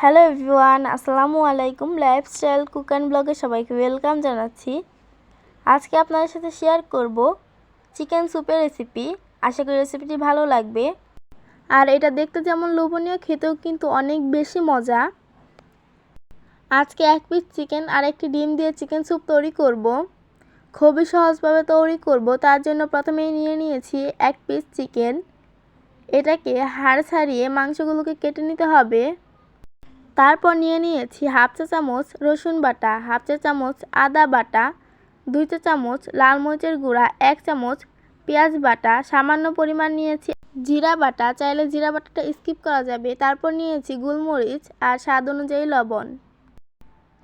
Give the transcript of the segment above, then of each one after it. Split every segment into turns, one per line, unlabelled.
Hello everyone, আসসালামু আলাইকুম। Lifestyle cook and ব্লগে সবাইকে ওয়েলকাম জানাচ্ছি। আজকে আপনাদের সাথে শেয়ার করব চিকেন স্যুপের রেসিপি। আশা করি রেসিপিটি ভালো লাগবে। আর এটা দেখতে যেমন লোভনীয়, খেতেও কিন্তু অনেক বেশি মজা। আজকে এক পিস চিকেন আর একটি ডিম দিয়ে চিকেন স্যুপ তৈরি করব। খুবই সহজভাবে তৈরি করব। তার জন্য প্রথমেই নিয়ে নিয়েছি এক পিস চিকেন। এটাকে হাড় ছাড়িয়ে মাংসগুলোকে কেটে নিতে হবে। তারপর নিয়ে নিয়েছি হাফ চা চামচ রসুন বাটা, হাফ চা চামচ আদা বাটা, 2 চা চামচ লাল মরিচের গুঁড়া, 1 চামচ পেঁয়াজ বাটা, সামান্য পরিমাণ নিয়েছি জিরা বাটা, চাইলে জিরা বাটাটা স্কিপ করা যাবে। তারপর নিয়েছি গোলমরিচ আর স্বাদ অনুযায়ী লবণ।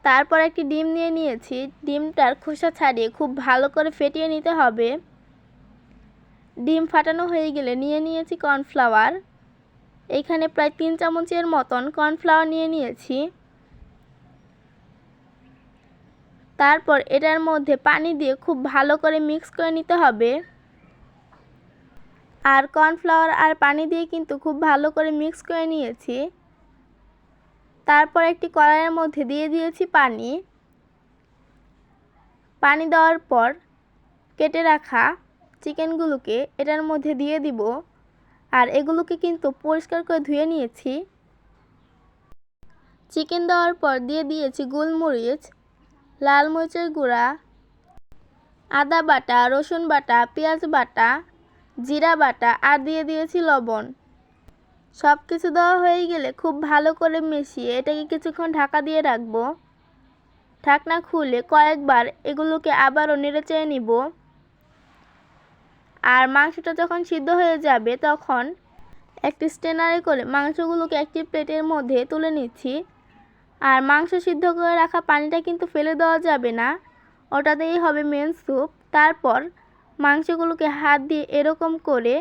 তারপর একটি ডিম নিয়ে নিয়েছি। ডিমটার খোসা ছাড়িয়ে খুব ভালো করে ফেটিয়ে নিতে হবে। ডিম ফাটানো হয়ে গেলে নিয়ে নিয়েছি কর্নফ্লাওয়ার। এখানে প্রায় 3 চামচের মতন কর্নফ্লাওয়ার নিয়ে নিয়েছি। তারপর এটার মধ্যে পানি দিয়ে খুব ভালো করে মিক্স করে নিতে হবে। আর কর্নফ্লাওয়ার আর পানি দিয়ে কিন্তু খুব ভালো করে মিক্স করে নিয়েছি। তারপর একটি কড়াইয়ের মধ্যে দিয়ে দিয়েছি পানি। পানি দেওয়ার পর কেটে রাখা চিকেনগুলোকে এটার মধ্যে দিয়ে দিব। আর এগুলোকে কিন্তু পরিষ্কার করে ধুয়ে নিয়েছি। চিকেন দেওয়ার পর দিয়ে দিয়েছি গোলমরিচ, লাল মরিচের গুঁড়া, আদা বাটা, রসুন বাটা, পেঁয়াজ বাটা, জিরা বাটা আর দিয়ে দিয়েছি লবণ। সব কিছু দেওয়া হয়ে গেলে খুব ভালো করে মিশিয়ে এটাকে কিছুক্ষণ ঢাকা দিয়ে রাখবো। ঢাকনা খুলে কয়েকবার এগুলোকে আবারও নেড়েচেড়ে নিব। আর মাংসটা যখন সিদ্ধ হয়ে যাবে তখন একটি স্ট্রেনারে করে মাংসগুলোকে একটি প্লেটের মধ্যে তুলে নিচ্ছি। আর মাংস সিদ্ধ করে রাখা পানিটা কিন্তু ফেলে দেওয়া যাবে না, ওটাতেই হবে মেন স্যুপ। তারপর মাংসগুলোকে হাত দিয়ে এরকম করে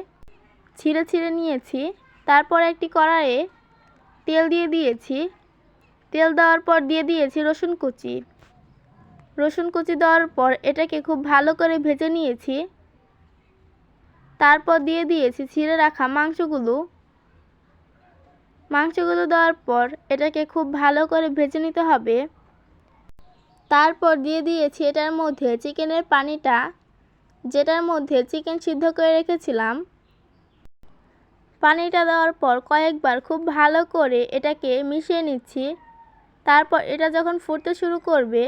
ছিঁড়ে ছিঁড়ে নিয়েছি। তারপর একটি কড়াইয়ে তেল দিয়ে দিয়েছি। তেল দেওয়ার পর দিয়ে দিয়েছি রসুন কুচি। রসুন কুচি দেওয়ার পর এটাকে খুব ভালো করে ভেজে নিয়েছি। তারপর দিয়ে দিয়েছি ছিঁড়ে রাখা মাংসগুলো দেওয়ার পর এটাকে খুব ভালো করে ভেজে নিতে হবে। তারপর দিয়ে দিয়েছি এটার মধ্যে চিকেনের পানিটা, যেটার মধ্যে চিকেন সিদ্ধ করে রেখেছিলাম। পানিটা দেওয়ার পর কয়েকবার খুব ভালো করে এটাকে মিশিয়ে নিচ্ছি। তারপর এটা যখন ফুটতে শুরু করবে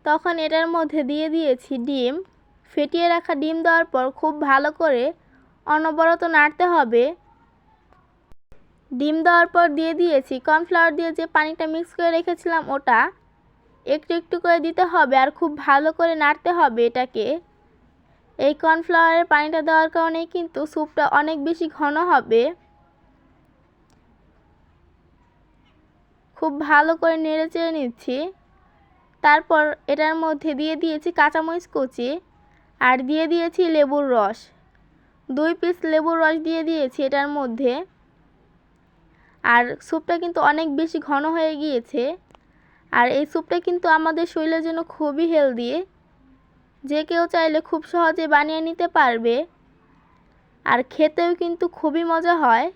তখন এটার মধ্যে দিয়ে দিয়েছি ডিম। ফেটিয়ে রাখা ডিম দেওয়ার পর খুব ভালো করে অনবরত নাড়তে হবে। ডিম দেওয়ার পর দিয়ে দিয়েছি কর্নফ্লাওয়ার দিয়ে যে পানিটা মিক্স করে রেখেছিলাম, ওটা একটু একটু করে দিতে হবে আর খুব ভালো করে নাড়তে হবে এটাকে। এই কর্নফ্লাওয়ারের পানিটা দেওয়ার কারণেই কিন্তু স্যুপটা অনেক বেশি ঘন হবে। খুব ভালো করে নেড়ে চেড়ে নিচ্ছি। তারপর এটার মধ্যে দিয়ে দিয়েছি কাঁচামরিচ কুচি আর দিয়ে দিয়েছি লেবুর রস। 2 পিস লেবুর রস দিয়ে দিয়েছি এটার মধ্যে। আর স্যুপটা কিন্তু অনেক বেশি ঘন হয়ে গিয়েছে। আর এই স্যুপটা কিন্তু আমাদের শরীরের জন্য খুবই হেলদি। যে কেউ চাইলে খুব সহজে বানিয়ে নিতে পারবে। আর খেতেও কিন্তু খুবই মজা হয়।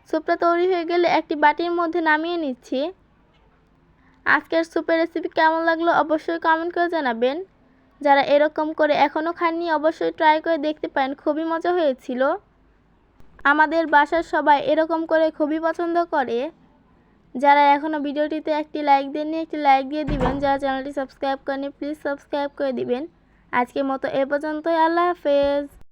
স্যুপটা তৈরি হয়ে গেলে একটি বাটির মধ্যে নামিয়ে নিচ্ছি। আজকের স্যুপের রেসিপি কেমন লাগলো অবশ্যই কমেন্ট করে জানাবেন। যারা এরকম করে এখনও খাননি অবশ্যই ট্রাই করে দেখতে পারেন, খুবই মজা হয়েছিল। আমাদের বাসার সবাই এরকম করে খুবই পছন্দ করে। যারা এখনও ভিডিওটিতে একটি লাইক দেননি একটি লাইক দিয়ে দিবেন। যারা চ্যানেলটি সাবস্ক্রাইব করেনি প্লিজ সাবস্ক্রাইব করে দিবেন। আজকের মতো এ পর্যন্তই। আল্লাহ হাফেজ।